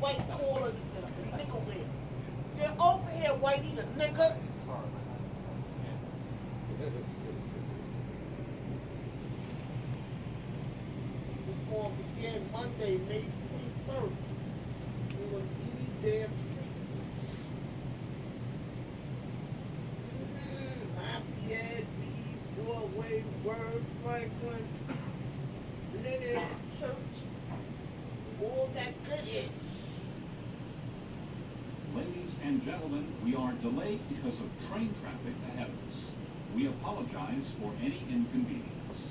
white collar nigga wear. Get over here, whitey, the nigga. It's going to begin Monday, May 23rd. On these damn streets. Lafayette, Lee, Broadway, Word, Franklin, Leonard Church, all that good is. Ladies and gentlemen, we are delayed because of train traffic ahead of us. We apologize for any inconvenience.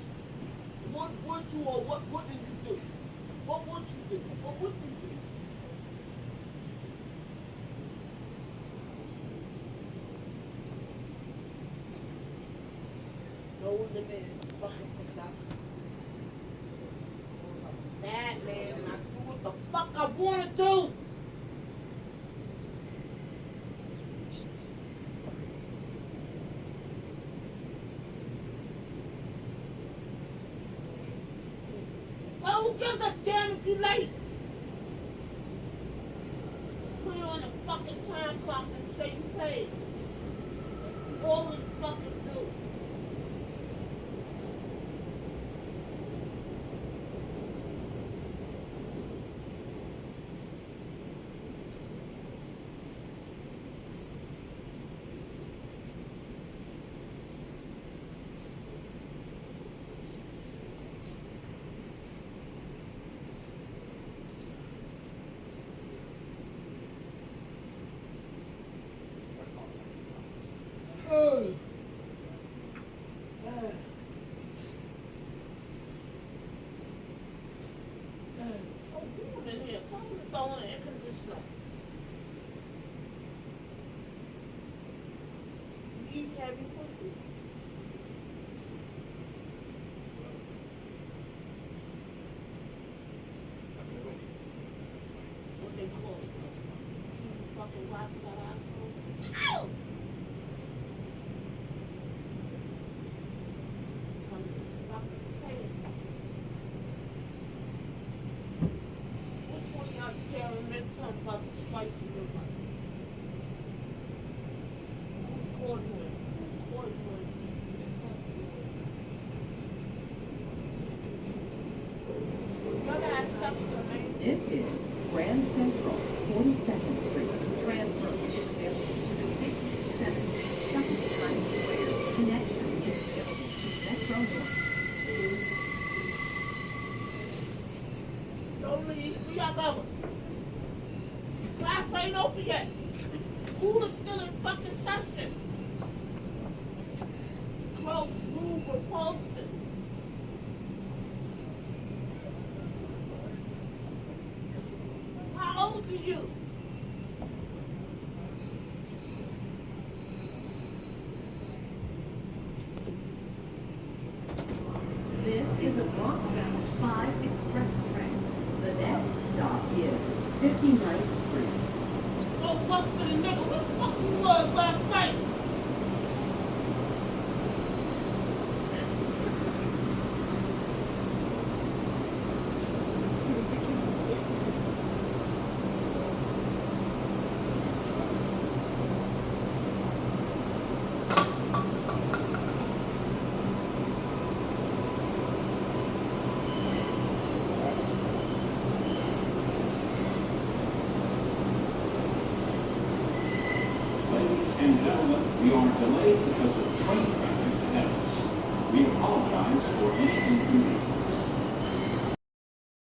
What would you or what wouldn't you do? What would you do? What wouldn't you do? No limit fucking enough. Bad man, and I do what the fuck I wanna do. So who gives a damn if you late? Put it on the fucking time clock and say you paid. You always fucking do. So warm in here. Tell me to throw on the air conditioner. You eat heavy pussy? What they call it? Fucking watch that asshole. Ow! Which one of y'all dare admit something about the spice in your life? Who called you in? Who called you in to the testimony? Brother had substance, man. This is Grand Central, 42nd Street, transfer available to the 67th Second Times Square. Connection is available to Metro North. Don't leave. We got going. Class ain't over yet. School is still in fucking session. Close school repulsion. How old are you? This is a Bronx-bound 5 express train. The next stop is 59th Street. Go bust for the nigga. Where the fuck you was last night? Ladies and gentlemen, we are delayed because of train traffic ahead of us. We apologize for any